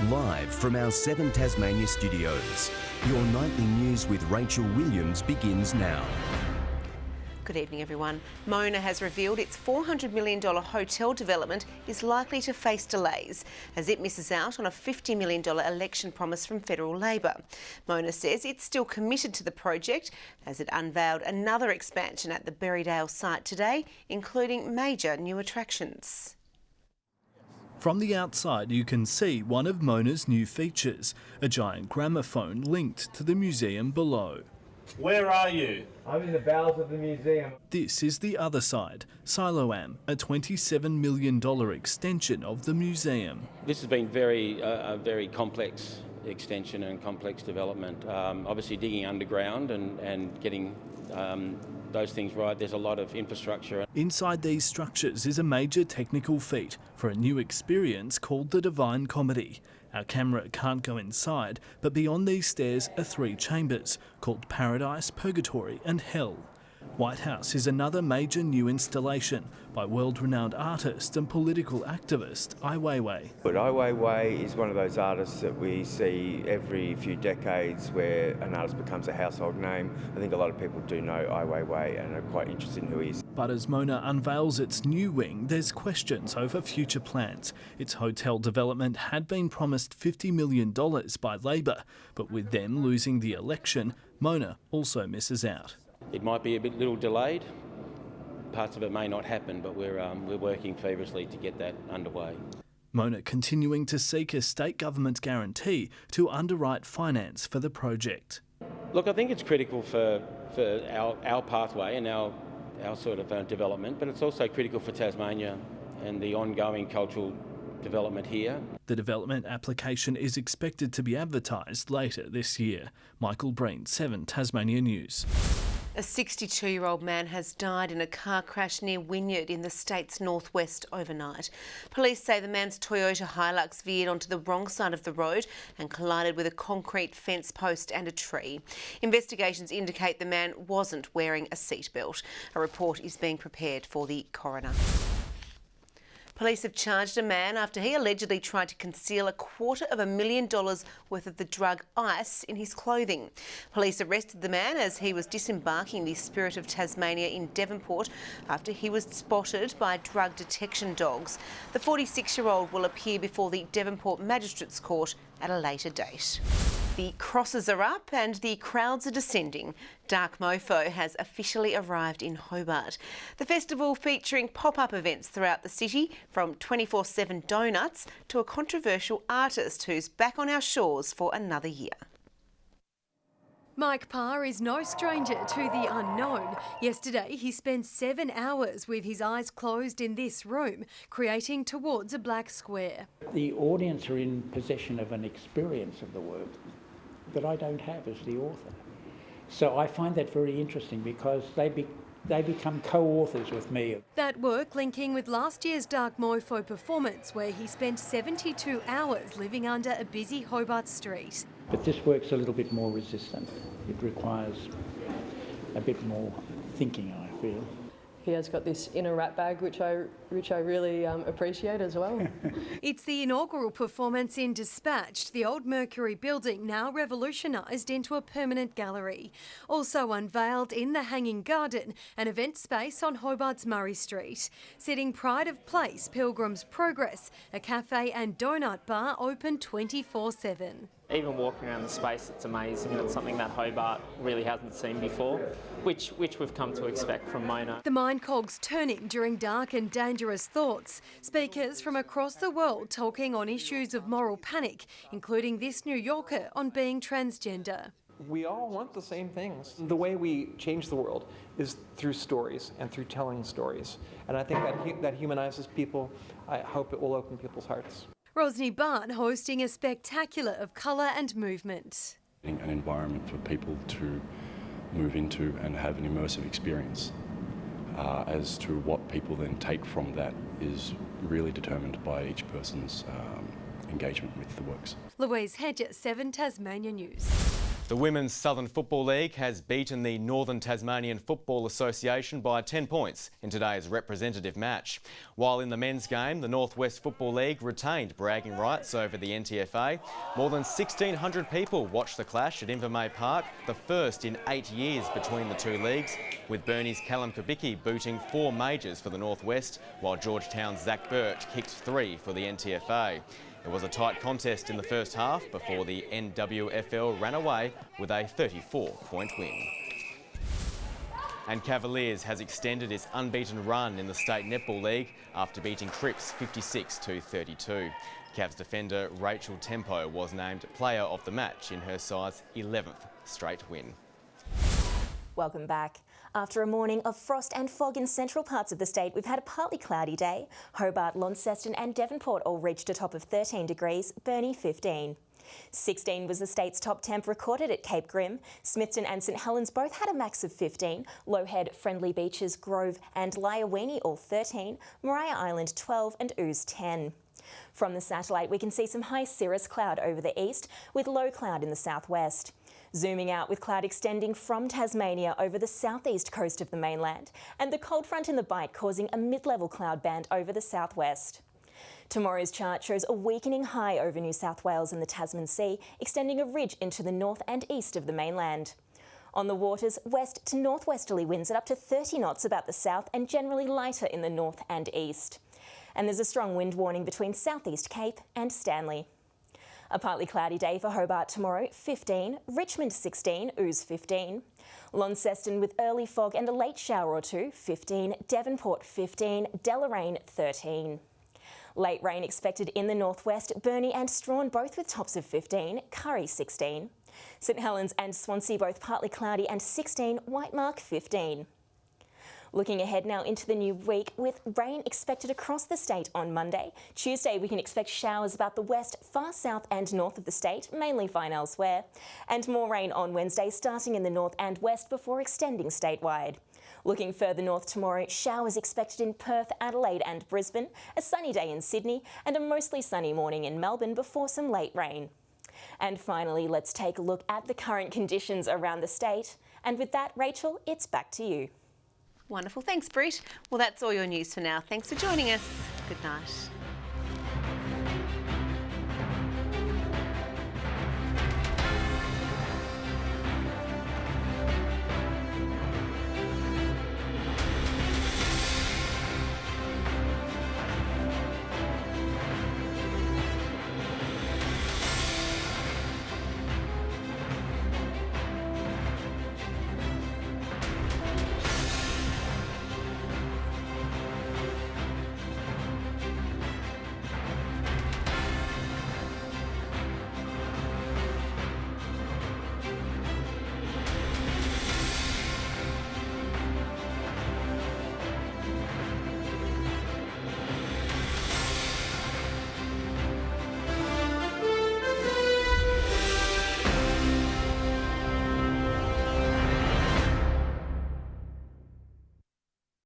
Live from our 7 Tasmania studios, your nightly news with Rachel Williams begins now. Good evening, everyone. Mona has revealed its $400 million hotel development is likely to face delays as it misses out on a $50 million election promise from federal Labor. Mona says it's still committed to the project as it unveiled another expansion at the Berrydale site today, including major new attractions. From the outside, you can see one of Mona's new features, a giant gramophone linked to the museum below. Where are you? I'm in the bowels of the museum. This is the other side, Siloam, a $27 million extension of the museum. This has been a very complex extension and complex development. Obviously digging underground and getting those things right. There's a lot of infrastructure. Inside these structures is a major technical feat for a new experience called the Divine Comedy. Our camera can't go inside, but beyond these stairs are 3 chambers called Paradise, Purgatory and Hell. White House is another major new installation by world-renowned artist and political activist Ai Weiwei. But Ai Weiwei is one of those artists that we see every few decades where an artist becomes a household name. I think a lot of people do know Ai Weiwei and are quite interested in who he is. But as Mona unveils its new wing, there's questions over future plans. Its hotel development had been promised $50 million by Labor, but with them losing the election, Mona also misses out. It might be a little delayed. Parts of it may not happen, but we're working feverishly to get that underway. Mona continuing to seek a state government guarantee to underwrite finance for the project. Look, I think it's critical for our pathway and our sort of development, but it's also critical for Tasmania and the ongoing cultural development here. The development application is expected to be advertised later this year. Michael Breen, 7 Tasmania News. A 62-year-old man has died in a car crash near Wynyard in the state's northwest overnight. Police say the man's Toyota Hilux veered onto the wrong side of the road and collided with a concrete fence post and a tree. Investigations indicate the man wasn't wearing a seatbelt. A report is being prepared for the coroner. Police have charged a man after he allegedly tried to conceal $250,000 worth of the drug ice in his clothing. Police arrested the man as he was disembarking the Spirit of Tasmania in Devonport after he was spotted by drug detection dogs. The 46-year-old will appear before the Devonport Magistrates Court at a later date. The crosses are up and the crowds are descending. Dark Mofo has officially arrived in Hobart. The festival featuring pop-up events throughout the city, from 24/7 donuts to a controversial artist who's back on our shores for another year. Mike Parr is no stranger to the unknown. Yesterday, he spent 7 hours with his eyes closed in this room, creating towards a black square. The audience are in possession of an experience of the work that I don't have as the author. So I find that very interesting because they become co-authors with me. That work linking with last year's Dark Mofo performance, where he spent 72 hours living under a busy Hobart street. But this work's a little bit more resistant. It requires a bit more thinking, I feel. He has got this inner rat bag, which I really appreciate as well. It's the inaugural performance in Dispatched, the old Mercury building now revolutionised into a permanent gallery. Also unveiled in the Hanging Garden, an event space on Hobart's Murray Street. Sitting Pride of Place, Pilgrim's Progress, a cafe and donut bar open 24/7. Even walking around the space, it's amazing, and it's something that Hobart really hasn't seen before, which we've come to expect from Mona. The mind cogs turning during dark and dangerous thoughts. Speakers from across the world talking on issues of moral panic, including this New Yorker on being transgender. We all want the same things. The way we change the world is through stories and through telling stories. And I think that humanizes people. I hope it will open people's hearts. Rosny Barn hosting a spectacular of colour and movement. An environment for people to move into and have an immersive experience. As to what people then take from that is really determined by each person's engagement with the works. Louise Hedger, 7 Tasmania News. The Women's Southern Football League has beaten the Northern Tasmanian Football Association by 10 points in today's representative match. While in the men's game, the North West Football League retained bragging rights over the NTFA. More than 1,600 people watched the clash at Invermay Park, the first in 8 years between the two leagues, with Burnie's Callum Kubicki booting 4 majors for the North West, while Georgetown's Zach Burt kicked 3 for the NTFA. It was a tight contest in the first half before the NWFL ran away with a 34-point win. And Cavaliers has extended its unbeaten run in the State Netball League after beating Cripps 56-32. Cavs defender Rachel Tempo was named Player of the Match in her side's 11th straight win. Welcome back. After a morning of frost and fog in central parts of the state, we've had a partly cloudy day. Hobart, Launceston and Devonport all reached a top of 13 degrees, Burnie 15. 16 was the state's top temp recorded at Cape Grim. Smithton and St Helens both had a max of 15. Lowhead, Friendly Beaches, Grove and Lyawini all 13. Maria Island 12 and Ooze 10. From the satellite, we can see some high cirrus cloud over the east with low cloud in the southwest. Zooming out with cloud extending from Tasmania over the southeast coast of the mainland and the cold front in the Bight causing a mid-level cloud band over the southwest. Tomorrow's chart shows a weakening high over New South Wales and the Tasman Sea, extending a ridge into the north and east of the mainland. On the waters, west to northwesterly winds at up to 30 knots about the south and generally lighter in the north and east. And there's a strong wind warning between Southeast Cape and Stanley. A partly cloudy day for Hobart tomorrow, 15, Richmond 16, Ooze 15, Launceston with early fog and a late shower or two, 15, Devonport 15, Deloraine 13. Late rain expected in the northwest, Burnie and Strawn both with tops of 15, Curry 16, St Helens and Swansea both partly cloudy and 16, Whitemark 15. Looking ahead now into the new week with rain expected across the state on Monday. Tuesday we can expect showers about the west, far south and north of the state, mainly fine elsewhere. And more rain on Wednesday starting in the north and west before extending statewide. Looking further north tomorrow, showers expected in Perth, Adelaide and Brisbane, a sunny day in Sydney and a mostly sunny morning in Melbourne before some late rain. And finally, let's take a look at the current conditions around the state. And with that, Rachel, it's back to you. Wonderful. Thanks, Britt. Well, that's all your news for now. Thanks for joining us. Good night.